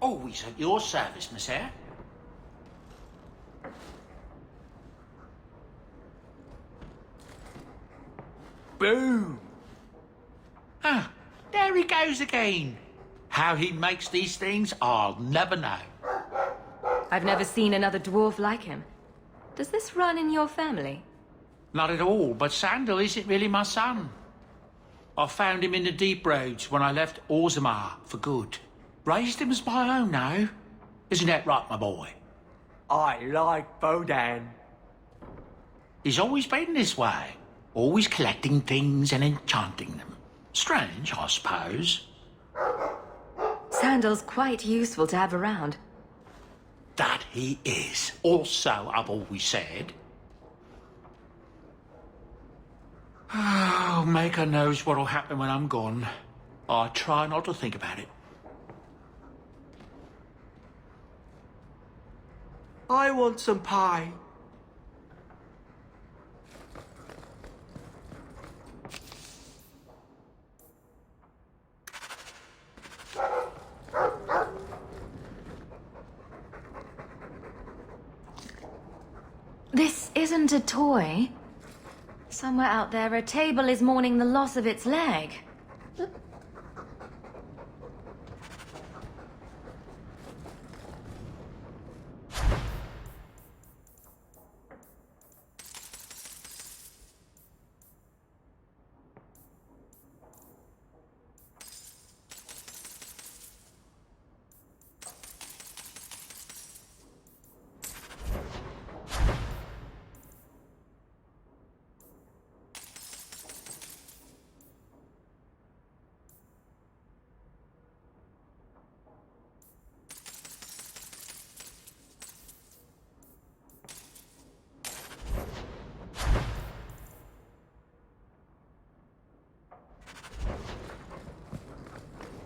Always at your service, monsieur. Boom! Ah, there he goes again. How he makes these things, I'll never know. I've never seen another dwarf like him. Does this run in your family? Not at all, but Sandal isn't really my son. I found him in the deep roads when I left Orzammar for good. Raised him as my own now. Isn't that right, my boy? I like Bodan. He's always been this way. Always collecting things and enchanting them. Strange, I suppose. Sandal's quite useful to have around. That he is. Also, I've always said. Oh, Maker knows what'll happen when I'm gone. I try not to think about it. I want some pie. This isn't a toy. Somewhere out there, a table is mourning the loss of its leg.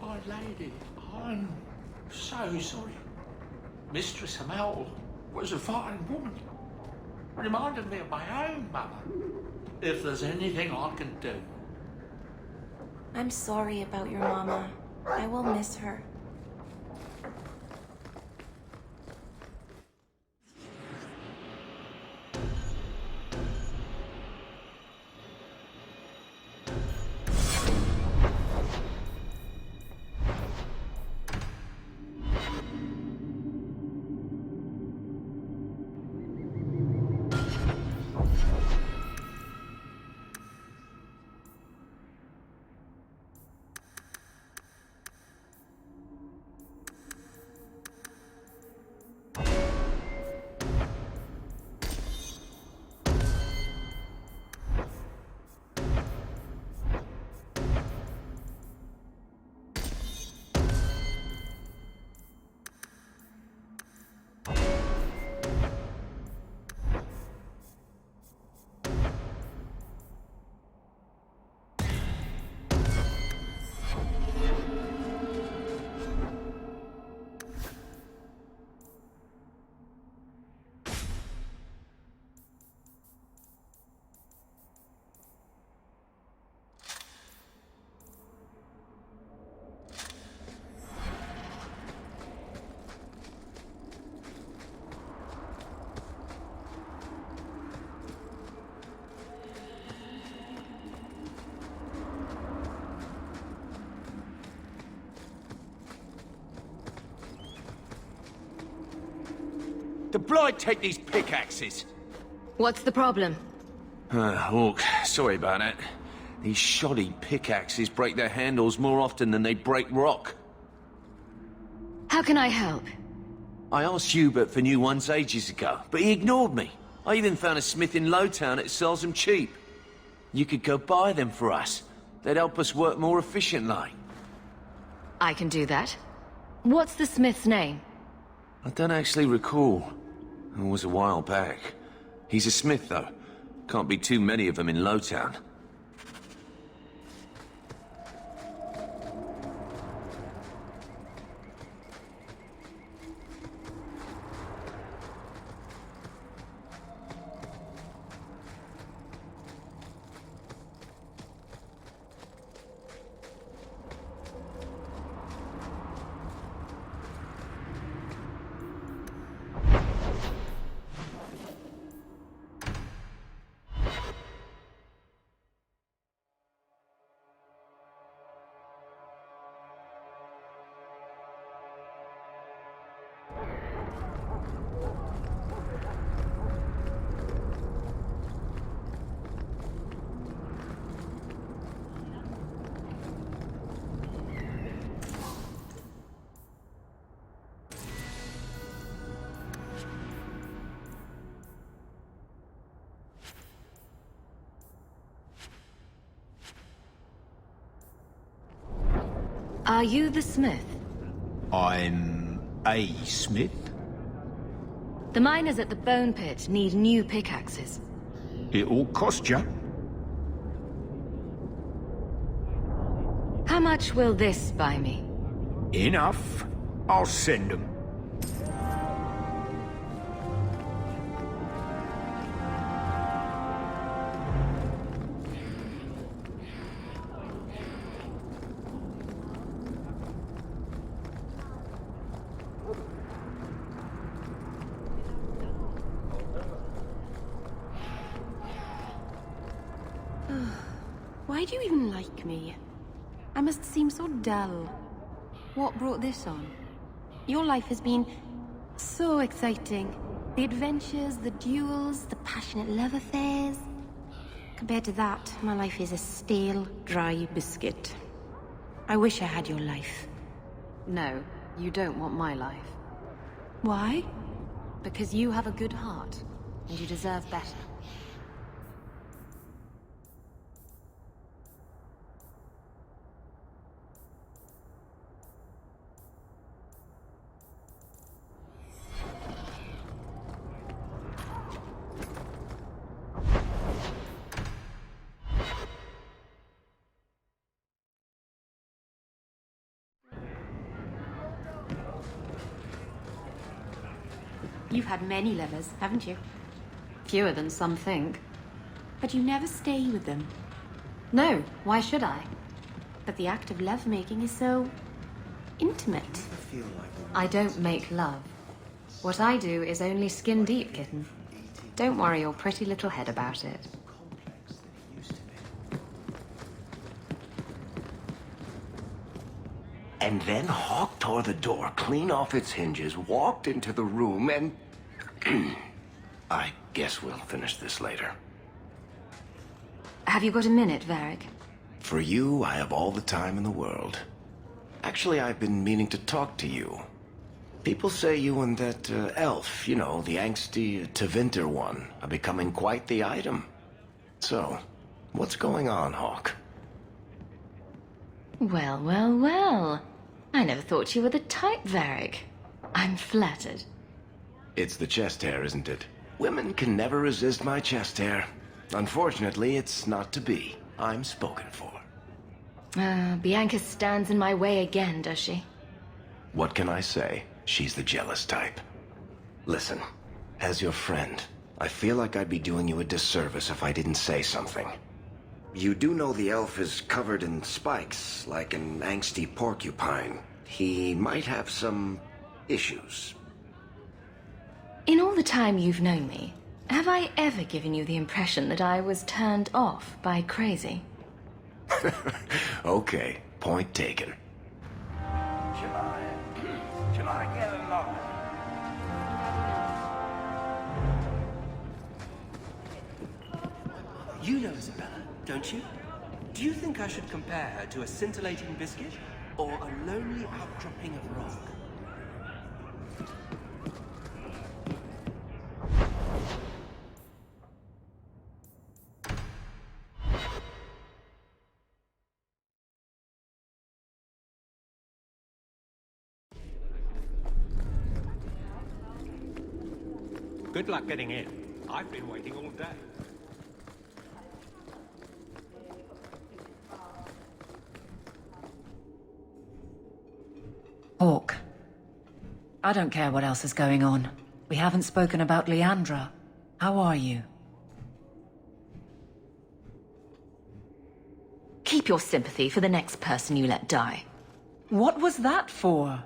My lady, I'm so sorry. Mistress Hamel was a fine woman. Reminded me of my own mother. If there's anything I can do. I'm sorry about your mama. I will miss her. The Blight take these pickaxes. What's the problem? Look, sorry about that. These shoddy pickaxes break their handles more often than they break rock. How can I help? I asked Hubert for new ones ages ago, but he ignored me. I even found a smith in Lowtown that sells them cheap. You could go buy them for us. They'd help us work more efficiently. I can do that. What's the smith's name? I don't actually recall. It was a while back. He's a smith, though. Can't be too many of them in Lowtown. Are you the smith? I'm a smith. The miners at the bone pit need new pickaxes. It'll cost you. How much will this buy me? Enough. I'll send them. Why do you even like me? I must seem so dull. What brought this on? Your life has been so exciting. The adventures, the duels, the passionate love affairs. Compared to that, my life is a stale, dry biscuit. I wish I had your life. No, you don't want my life. Why? Because you have a good heart, and you deserve better. You've had many lovers, haven't you? Fewer than some think. But you never stay with them. No, why should I? But the act of lovemaking is so intimate. I don't make love. What I do is only skin deep, kitten. Don't worry your pretty little head about it. And then Hawk tore the door clean off its hinges, walked into the room, and... I guess we'll finish this later. Have you got a minute, Varric? For you, I have all the time in the world. Actually, I've been meaning to talk to you. People say you and that elf, you know, the angsty Tevinter one, are becoming quite the item. So, what's going on, Hawk? Well, well, well. I never thought you were the type, Varric. I'm flattered. It's the chest hair, isn't it? Women can never resist my chest hair. Unfortunately, it's not to be. I'm spoken for. Bianca stands in my way again, does she? What can I say? She's the jealous type. Listen, as your friend, I feel like I'd be doing you a disservice if I didn't say something. You do know the elf is covered in spikes, like an angsty porcupine. He might have some issues. In all the time you've known me, have I ever given you the impression that I was turned off by crazy? Okay, point taken. Shall I get along? You know Isabella, don't you? Do you think I should compare her to a scintillating biscuit or a lonely outcropping of rock? Good luck getting in. I've been waiting all day. Hawk. I don't care what else is going on. We haven't spoken about Leandra. How are you? Keep your sympathy for the next person you let die. What was that for?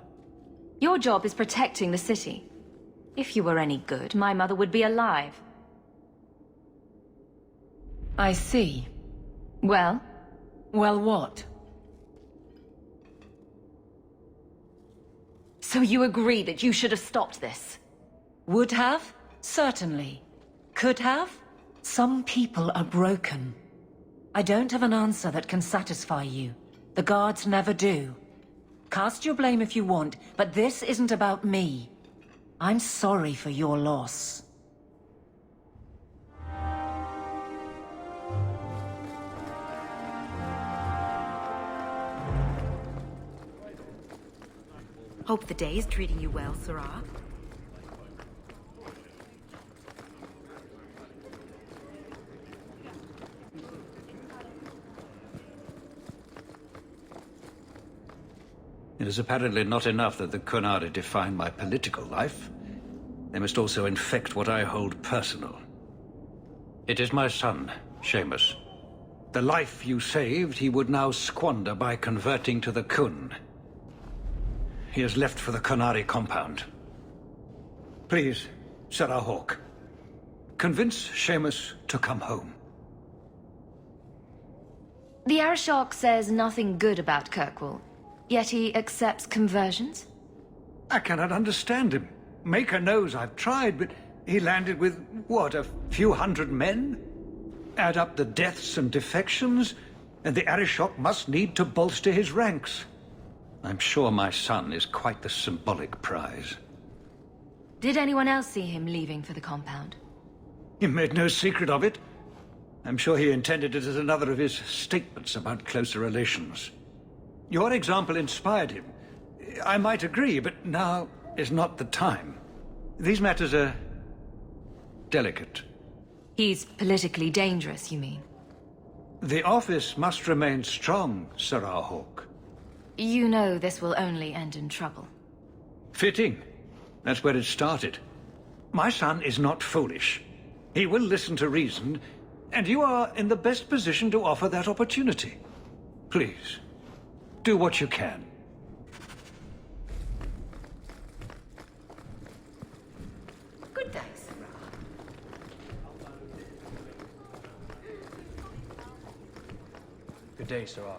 Your job is protecting the city. If you were any good, my mother would be alive. I see. Well? Well, what? So you agree that you should have stopped this? Would have? Certainly. Could have? Some people are broken. I don't have an answer that can satisfy you. The guards never do. Cast your blame if you want, but this isn't about me. I'm sorry for your loss. Hope the day is treating you well, Sarah. It is apparently not enough that the Qunari define my political life. They must also infect what I hold personal. It is my son, Seamus. The life you saved, he would now squander by converting to the Qun. He has left for the Qunari compound. Please, Sarah Hawke, convince Seamus to come home. The Arishok says nothing good about Kirkwall, yet he accepts conversions? I cannot understand him. Maker knows I've tried, but he landed with, what, a few hundred men? Add up the deaths and defections, and the Arishok must need to bolster his ranks. I'm sure my son is quite the symbolic prize. Did anyone else see him leaving for the compound? He made no secret of it. I'm sure he intended it as another of his statements about closer relations. Your example inspired him. I might agree, but now is not the time. These matters are delicate. He's politically dangerous, you mean? The office must remain strong, Sarah Hawke. You know this will only end in trouble. Fitting. That's where it started. My son is not foolish. He will listen to reason, and you are in the best position to offer that opportunity. Please, do what you can. Good day, Sarah. Good day, Sarah.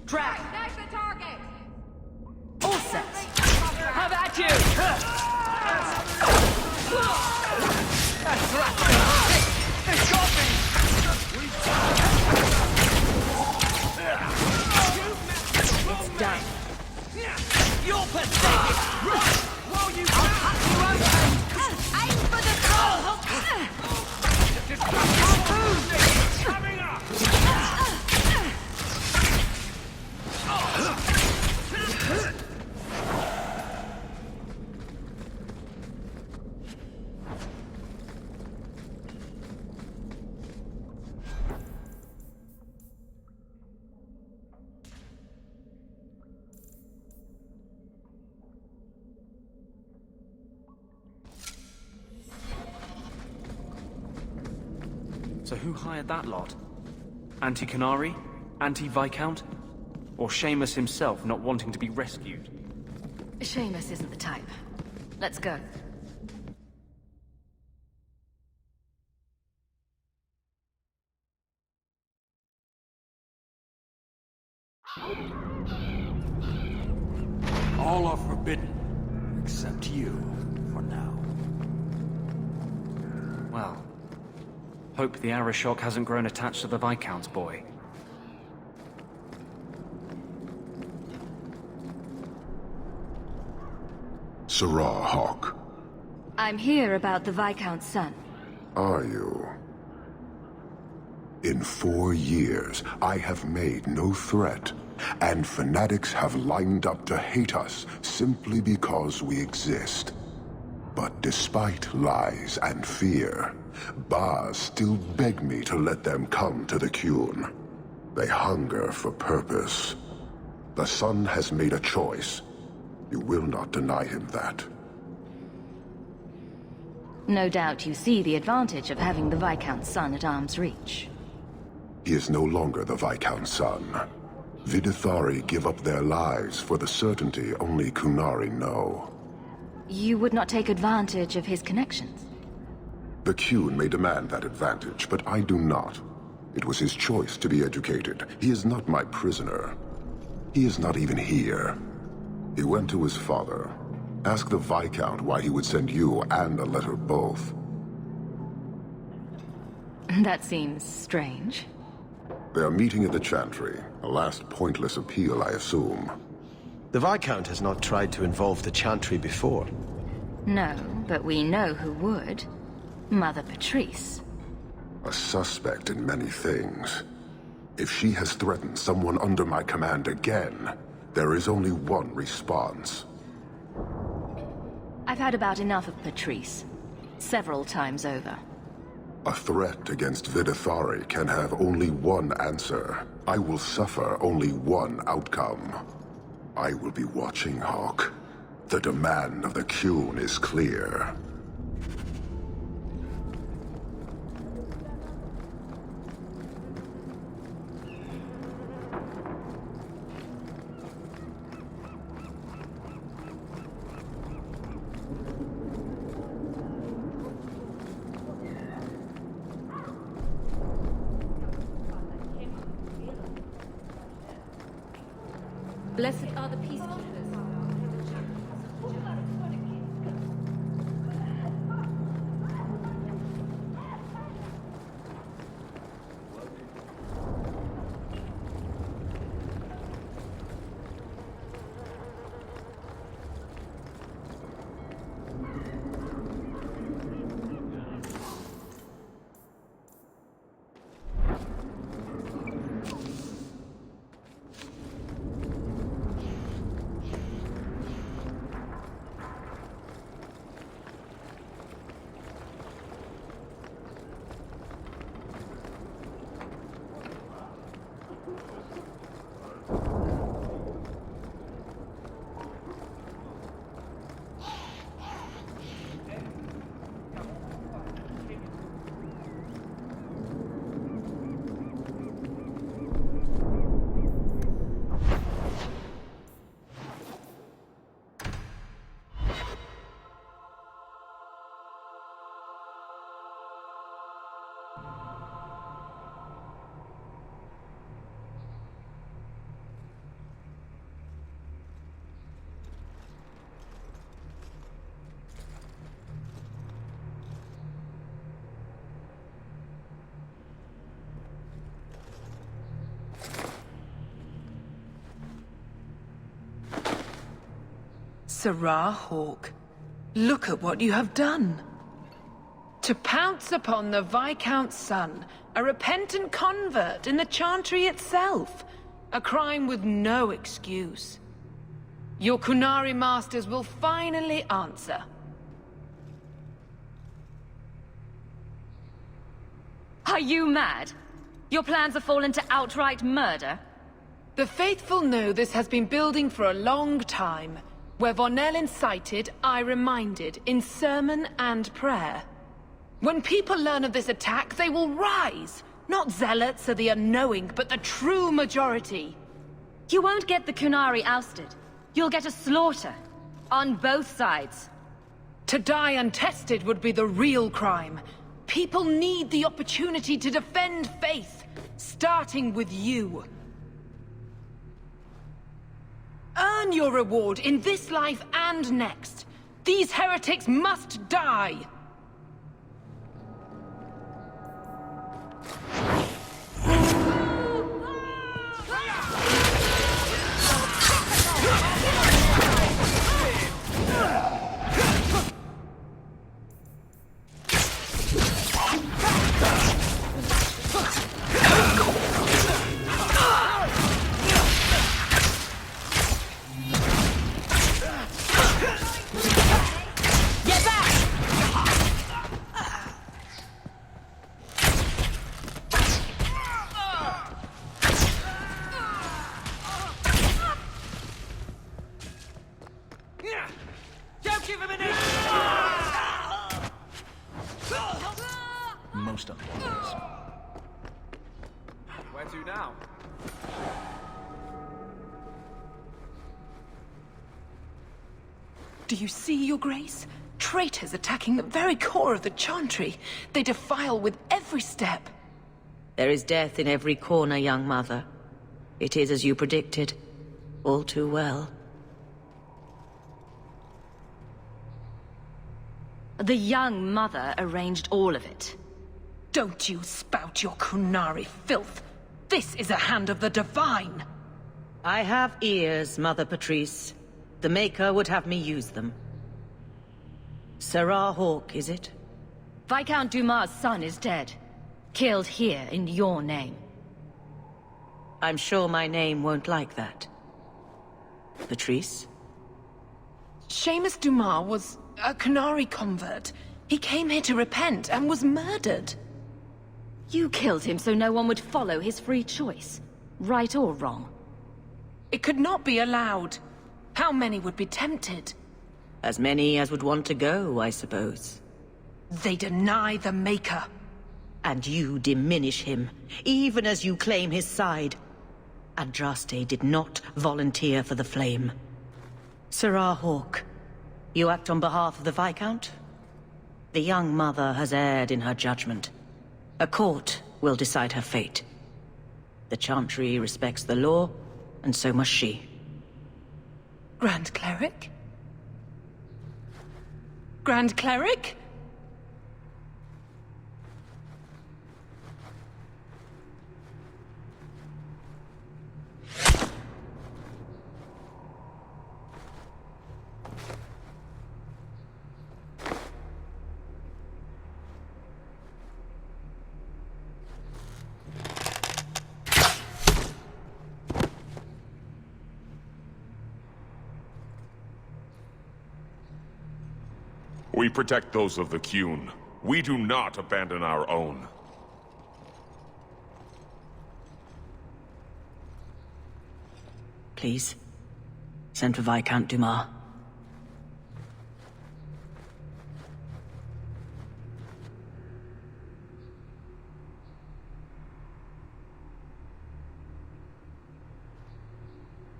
Drag! The target! All set! How about you? It's done. You're pathetic! Well, you aim for the goal! Coming up! So who hired that lot? Anti-Qunari? Anti-Viscount? Or Seamus himself not wanting to be rescued? Seamus isn't the type. Let's go. All are forbidden, except you, for now. Well, hope the Arishok hasn't grown attached to the Viscount's boy. Sarah Hawke. I'm here about the Viscount's son. Are you? In 4 years, I have made no threat, and fanatics have lined up to hate us simply because we exist. But despite lies and fear, Baz still beg me to let them come to the Qun. They hunger for purpose. The son has made a choice. You will not deny him that. No doubt you see the advantage of having the Viscount's son at arm's reach. He is no longer the Viscount's son. Vidithari give up their lives for the certainty only Kunari know. You would not take advantage of his connections? The Qun may demand that advantage, but I do not. It was his choice to be educated. He is not my prisoner. He is not even here. He went to his father. Ask the Viscount why he would send you and a letter both. That seems strange. They are meeting at the Chantry. A last pointless appeal, I assume. The Viscount has not tried to involve the Chantry before. No, but we know who would. Mother Patrice. A suspect in many things. If she has threatened someone under my command again, there is only one response. I've had about enough of Patrice. Several times over. A threat against Vidithari can have only one answer. I will suffer only one outcome. I will be watching, Hawk. The demand of the Qun is clear. Blessed are the peacekeepers. Sirrah Hawk, look at what you have done. To pounce upon the Viscount's son, a repentant convert in the Chantry itself, a crime with no excuse. Your Kunari masters will finally answer. Are you mad? Your plans have fallen to outright murder? The faithful know this has been building for a long time. Where Vonel incited, I reminded, in sermon and prayer. When people learn of this attack, they will rise. Not zealots or the unknowing, but the true majority. You won't get the Kunari ousted. You'll get a slaughter. On both sides. To die untested would be the real crime. People need the opportunity to defend faith, starting with you. Earn your reward in this life and next. These heretics must die! Most unwise. Where to now? Do you see, Your Grace? Traitors attacking the very core of the Chantry. They defile with every step. There is death in every corner, young mother. It is as you predicted. All too well. The young mother arranged all of it. Don't you spout your Kunari filth. This is a hand of the Divine. I have ears, Mother Patrice. The Maker would have me use them. Sarah Hawke, is it? Viscount Dumas' son is dead. Killed here in your name. I'm sure my name won't like that. Patrice? Seamus Dumas was a Kunari convert. He came here to repent and was murdered. You killed him so no one would follow his free choice. Right or wrong? It could not be allowed. How many would be tempted? As many as would want to go, I suppose. They deny the Maker. And you diminish him, even as you claim his side. Andraste did not volunteer for the flame. Sarah Hawke, you act on behalf of the Viscount? The young mother has erred in her judgment. A court will decide her fate. The Chantry respects the law, and so must she. Grand Cleric? Grand Cleric? We protect those of the Qun. We do not abandon our own. Please, send for Viscount Dumas.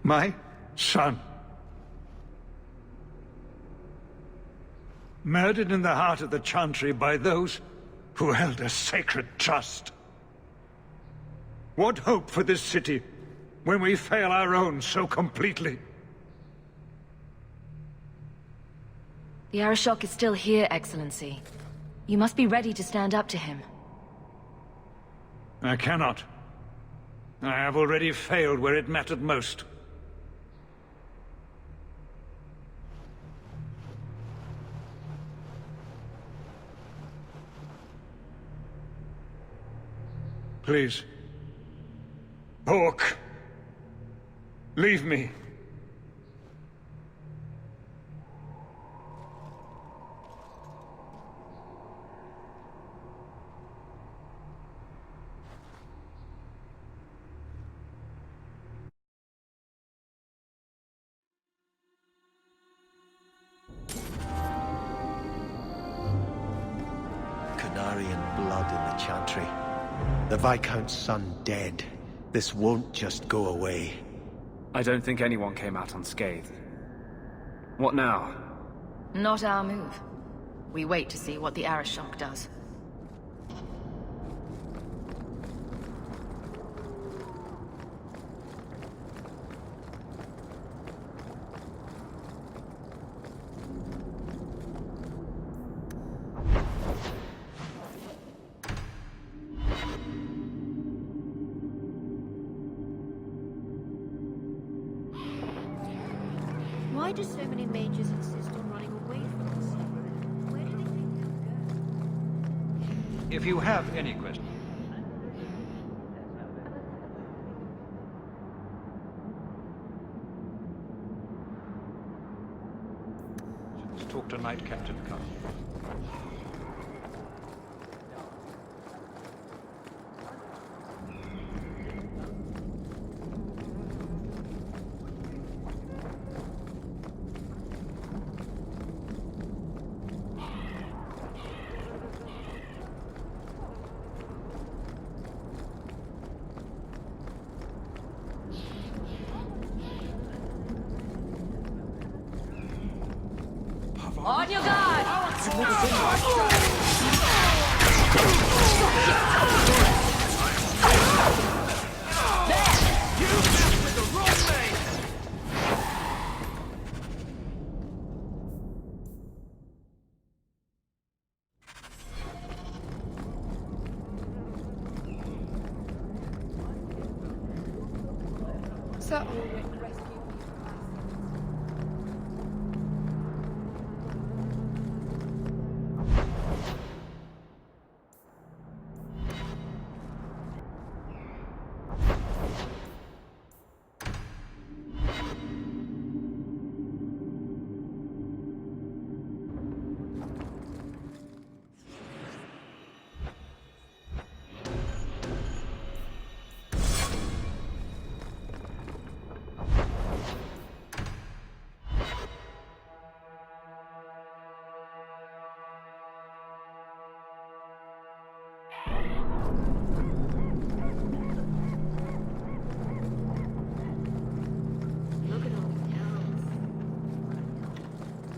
My son. Murdered in the heart of the Chantry by those who held a sacred trust. What hope for this city when we fail our own so completely? The Arishok is still here, Excellency. You must be ready to stand up to him. I cannot. I have already failed where it mattered most. Please. Hawke. Leave me. Kunarian blood in the Chantry. The Viscount's son dead. This won't just go away. I don't think anyone came out unscathed. What now? Not our move. We wait to see what the Arishok does. Why do so many mages insist on running away from us? Where do they think they'll go? If you have any questions... Let's talk to Knight Captain Carl. On your guard! So...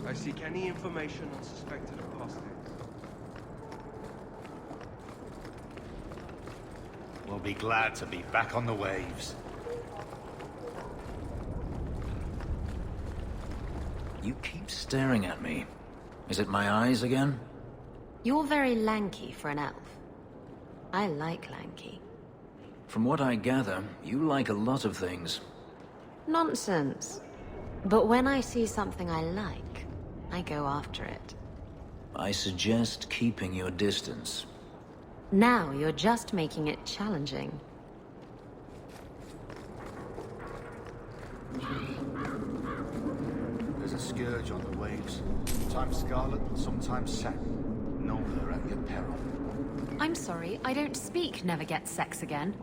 I seek any information on suspected apostates. We'll be glad to be back on the waves. You keep staring at me. Is it my eyes again? You're very lanky for an elf. I like lanky. From what I gather, you like a lot of things. Nonsense. But when I see something I like, I go after it. I suggest keeping your distance. Now you're just making it challenging. There's a scourge on the waves. Sometimes scarlet, sometimes satin. Know her at your peril. I'm sorry, I don't speak never get sex again.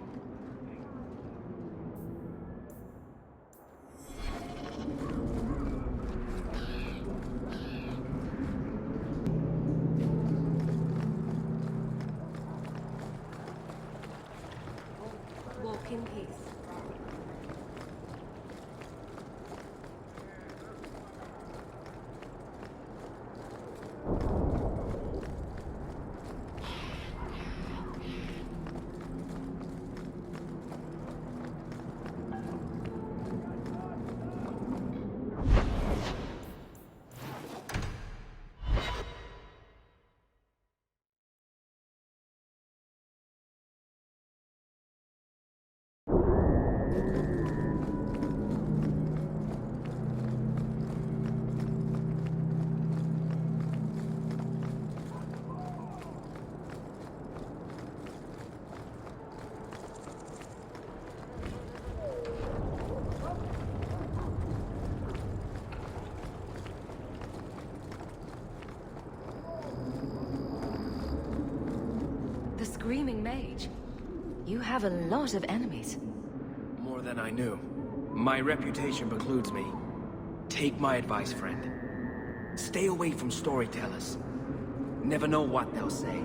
Walk in peace. The Screaming Mage. You have a lot of enemies. More than I knew. My reputation precludes me. Take my advice, friend. Stay away from storytellers. Never know what they'll say.